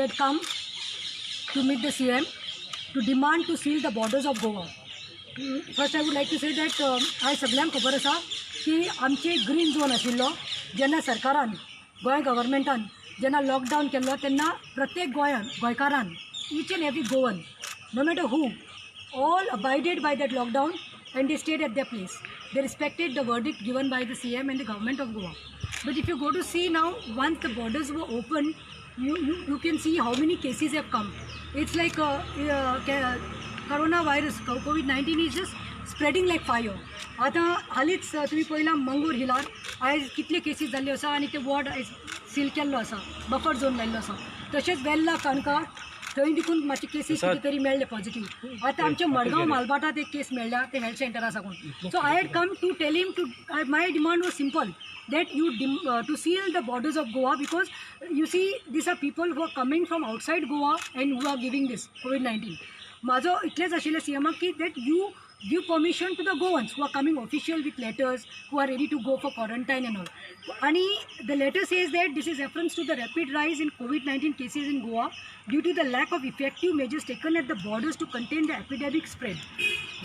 had come to meet the CM to demand to seal the borders of Goa. First I would like to say that आज सगळ्यांक खबर आसा की आमचे green zone आशिल्लो जेन्ना सरकारान गोंय गव्हर्मेंटान जेन्ना लॉकडावन केल्लो तेन्ना प्रत्येक गोंयकारान each and every Goan, no matter who, all abided by that lockdown and they stayed at their place. They respected the verdict given by the CM and the government of Goa. But if you go to see now, once the borders were opened, you can see how many cases have come. It's like coronavirus, COVID-19 is just spreading like fire. आता हालींच तुम्ही पळयलां मंगूर हिलार आयज कितले cases जाल्ल्यो आसा आनी ते वॉर्ड आयज सील केल्लो आसा, बफर झोन लायल्लो आसा. तशेंच वेल्ला काणका थंय देखून मातशे केसीस कितें तरी मेळ्ळे पॉझिटिव्ह. आता आमच्या मडगांव मालबाटात एक केस मेळ्ळ्या ते हेल्थ सेंटरा साकून. So I had come to tell him to my demand was simple that you to seal the borders of Goa, because you see these are people who are coming from outside Goa and who are giving this COVID-19. माझो इतलेच आशिल्लें CM की that you give permission to the Goans who are coming official with letters, who are ready to go for quarantine and all. And the letter says that this is reference to the rapid rise in COVID-19 cases in Goa due to the lack of effective measures taken at the borders to contain the epidemic spread.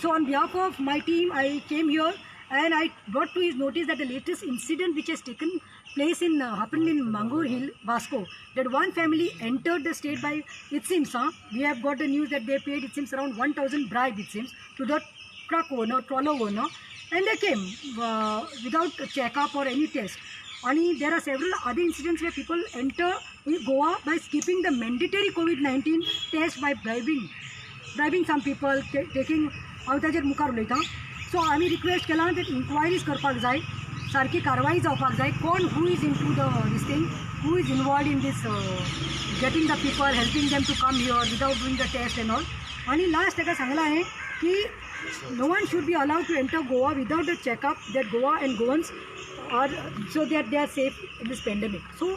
So on behalf of my team, I came here and I brought to his notice that the latest incident which has taken place in happened in Mangur Hill, Vasco, that one family entered the state by, it seems, we have got the news that they paid, it seems, around 1,000 bribe, it seems, to the truck owner, trawler owner, and they came without a check-up or any test. And there are several other incidents where people enter Goa by skipping the mandatory COVID-19 test by bribing some people, taking out ताजेर मुखार उलयता. So आमी request केला that inquiries करपाक जाय, सारकी कारवाई जावपाक जाय, कोण who is into this thing, who is involved in this getting the people, helping them to come here without doing the test and all. आणि लास्ट ताका सांगला आहे की no one should be allowed to enter Goa without the checkup that Goa and Goans are, so that they are safe in this pandemic. So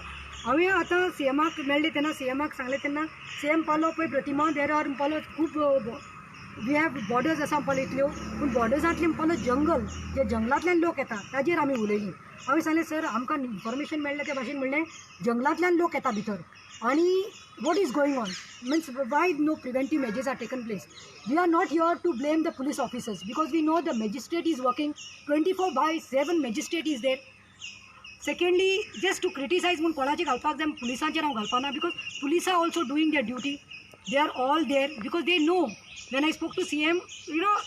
हांवें आतां CMाक मेळ्ळें तेन्ना CMाक सांगलें तेन्ना CM पालो पळय प्रतिमा देर आर पालो खूब वी हॅव बॉर्डर्स आसा म्हणपाक इतल्यो, पूण बॉर्डर्सांतले म्हणपाक जंगल, जे जंगलांतल्यान लोक येता ताजेर आमी उलयलीं. हांवें सांगलें सर आमकां इन्फॉर्मेशन मेळ्ळें त्या भाशेन म्हणलें जंगलांतल्यान लोक येता भितर आनी what is going on, means why no preventive measures are taken place. We are not here to blame the police officers because we know the magistrate is working 24/7 magistrate is there. Secondly just to criticise म्हूण कोणाचें घालपाक जाय पुलिसांचेर हांव घालपाना, because police are also doing their duty. They are all there because they know. When I spoke to CM,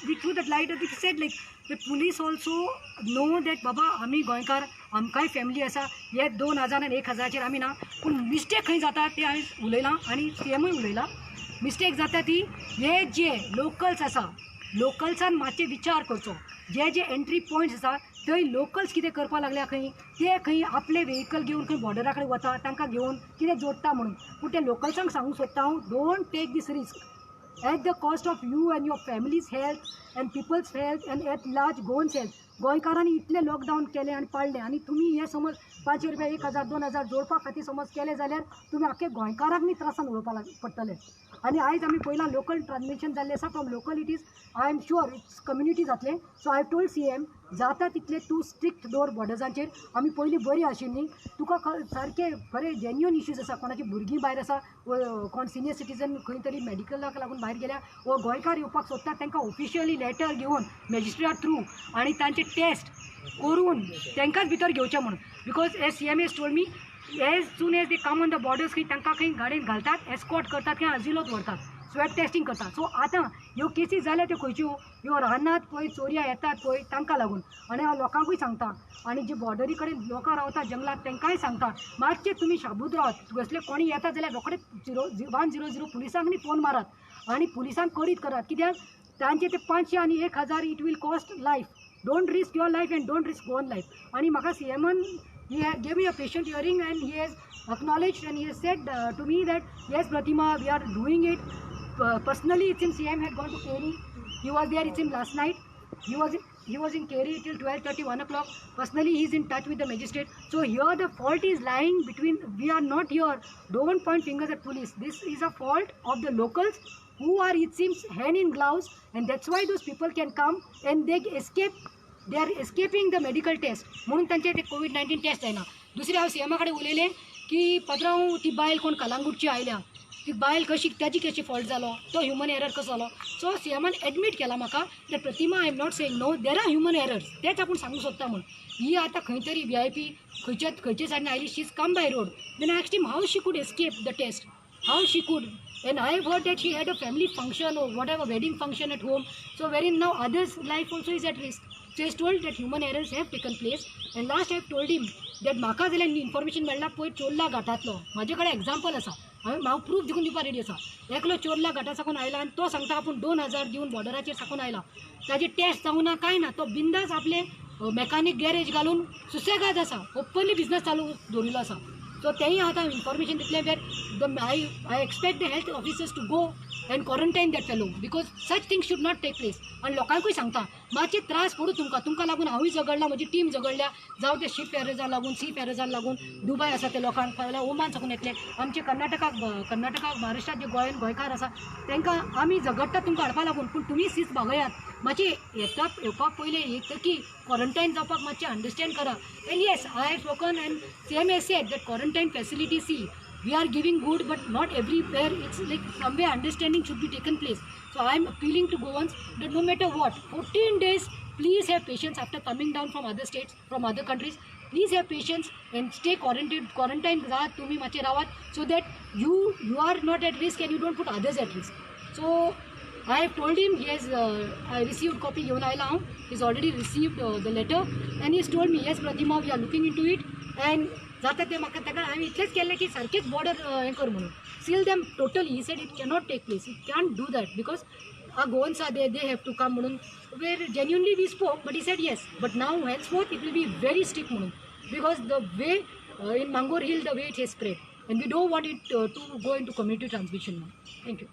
we threw that light and we said like the police also know that Baba आमी गोंयकार आमकांय family आसा, हे 2000 आनी 1000 आमी ना, पूण mistake खंय जाता ते हांवें उलयलां आनी CMय उलयलां. मिस्टेक जाता ती हे जे लोकल्स आसा, लोकल्सान मातशे विचार करचो. जे एंट्री पॉयंट्स आसा थंय लोकल्स कितें करपा लागल्या खंय ते खंय आपले व्हेहिकल घेवन खंय बॉर्डरा कडेन वता, तांकां घेवन कितें जोडटा म्हणून. पूण ते लोकल्सांक सांगूंक सोदता हांव, don't take this risk at the cost of you and your family's health and people's health and at large Goan's health. गोंयकारांनी इतले लॉकडावन केले आनी पाळले आनी तुमी हे समज 500 रुपया 1000 2000 जोडपा खातीर समज केले जाल्यार तुमी आख्खे गोंयकारांक न्ही त्रासान उलोवपा पडटले. आनी आयज आमी पळयलां लोकल ट्रान्समिशन जाल्लें आसा from localities. I am sure it's community जातले. सो आय टोल्ड CM जाता तितले तूं स्ट्रिक्ट दवर बॉर्डर्सांचेर. आमी पयलीं बरी आशिल्लीं, तुका सारके बरे जेन्युअन इश्यूज आसा, कोणाची भुरगीं भायर आसा, कोण सिनियर सिटीजन खंय तरी मेडिकलाक लागून भायर गेल्या वो गोंयकार येवपाक सोदता तांकां ऑफिशियली लेटर घेवन मॅजिस्ट्रेटा थ्रू आनी तांचे टेस्ट करून तांकांच भितर घेवचें म्हणून. Because as CM as told me as soon as they come on the borders खंय तांकां खंय गाडयेन घालतात, एस्कॉर्ट करतात, खंय अजिलोत व्हरतात, स्वॅब टेस्टिंग करतात. सो आतां ह्यो केसीस जाल्या त्यो खंयच्यो, ह्यो रानात पळय चोरया येतात पळय तांकां लागून. आनी हांव लोकांकूय सांगता आनी जे बॉर्डरी कडेन लोकां रावतात जंगलात तांकांय सांगता मातशें तुमी शाबूत रावात. कसले कोणी येतात जाल्यार रोखडे 100 पुलिसांक न्ही फोन मारात आनी पुलिसांक करीत करात. कित्याक तांचे ते 500 आनी 1000 it will cost life. Don't risk your life and don't risk Goan life. आनी म्हाका CMन he gave me a patient hearing and he has acknowledged and he has said to me that yes Pratima, we are doing it. Personally it seems CM had gone to Kerry. He was there, it seems, last night. He was in Kerry till 12:30, 1 o'clock. Personally he is in touch with the magistrate. So here the fault is lying between, we are not here. Don't point fingers at police. This is a fault of the locals who are, it seems, hand in gloves, and that's why those people can come and they escape. They are escaping the medical test. म्हणून तांचे ते COVID-19 taste जायना. दुसरे हांव CM कडेन उलयलें की पत्रांव ती बायल कोण कलांगूटची आयल्या ती बायल कशी त्याची कशी फॉल्ट जालो, तो ह्युमन एरर कसो जालो. सो सीएमान एडमीट केला म्हाका that Pratima I am not saying no, there are human errors, तेच आपूण सांगूंक सोदता म्हूण. ही आतां खंय तरी VIP खंयचे सायडीन आयली, she is come by road. Then I asked him how she could escape the test, how she could. And I have heard that she had a family function or whatever, wedding function at home, so wherein now others' life also is at risk. So he is told that human errors have taken place. And last I have told him that म्हाका जाल्यार information मेळ्ळा पळय चोरला घाटांतलो, म्हाजे कडेन example आसा, हांव proof दिवून दिवपाक ready आसा. एकलो चोरला घाटा साकून आयला आनी तो सांगता आपूण 2000 दिवन बॉर्डराचेर साकून आयला, ताजी टेस्ट जावं ना कांय ना, तो बिंदास आपले मेकॅनीक गॅरेज घालून सुसेगाद आसा, ओपनली बिझनस चालू दवरिल्लो आसा. So तेही आतां इन्फॉर्मेशन दितलें वेर I expect the health officers to go and quarantine that fellow, because such things should not take place. आनी लोकांकूय सांगता मातशे त्रास पडू तुमकां लागून हांवूय झगडला, म्हजी टीम झगडल्या, जावं ते शीप पॅरेजाक लागून, सी पॅरेजाक लागून. दुबय आसा ते लोकांक पळयल्यार ओमान साकून येतले, आमचे कर्नाटकाक महाराष्ट्रात जे गोंयकार आसा तांकां आमी झगडटा तुमकां हाडपा लागून. पूण तुमी सीस भागयात, मातशें येवपाक पयलें येतकी क्वॉरंटायन जावपाक मातशें अंडरस्टँड करा. End yes, I have spoken end CM has said that quarantine facility, see, we are giving good, but not everywhere. It's like somewhere understanding should be taken place. So I am appealing to Goans that no matter what, 14 days, please have patience after coming down from other states, from other countries. Please have patience and stay quarantine राहात तुम्ही मातशे रावात, so that you are not at risk and you don't put others at risk. So I have told him, he has I received copy घेऊन आयला हांव, he's already received the letter, and he's told me, yes Pratima, we are looking into it. And जाता ते म्हाका ताका हांवें इतलेंच केल्लें की सारकेंच बॉर्डर हें कर म्हणून, seal them totally. He said it cannot take place, it can't do that, because Goans are they have to come म्हणून. Where genuinely we spoke, but he said yes, but now henceforth it will be very strict म्हणून, because the way in Mangor Hill the way it has spread, and we don't want it to go into community transmission now. Thank you.